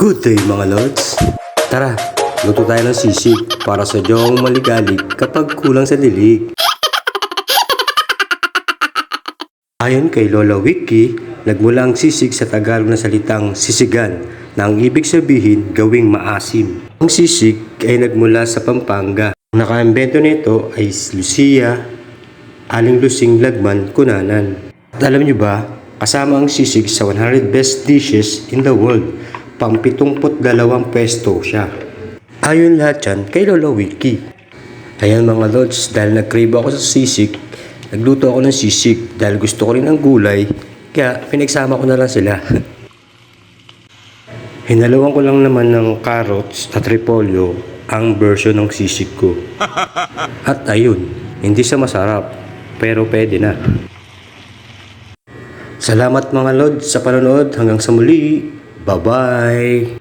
Good day mga lods! Tara, luto tayo ng sisig para sa sadyang maligalig kapag kulang sa dilig. Ayon kay Lola Wiki, nagmula ang sisig sa Tagalog na salitang sisigan na ang ibig sabihin gawing maasim. Ang sisig ay nagmula sa Pampanga. Ang nakaimbento nito ay Lucia, Aling Lusing Lagman, Cunanan. At alam niyo ba, kasama ang sisig sa 100 best dishes in the world. Pang 72 pwesto siya. Ayon lahat yan kay Lola Wiki. Ayan mga lods, dahil nag-crave ako sa sisig, nagluto ako ng sisig dahil gusto ko rin ng gulay, kaya pinagsama ko na lang sila. Hinaluan ko lang naman ng carrots at repolyo ang version ng sisig ko. At ayun, hindi siya masarap, pero pwede na. Salamat mga lods sa panonood, hanggang sa muli. Bye-bye!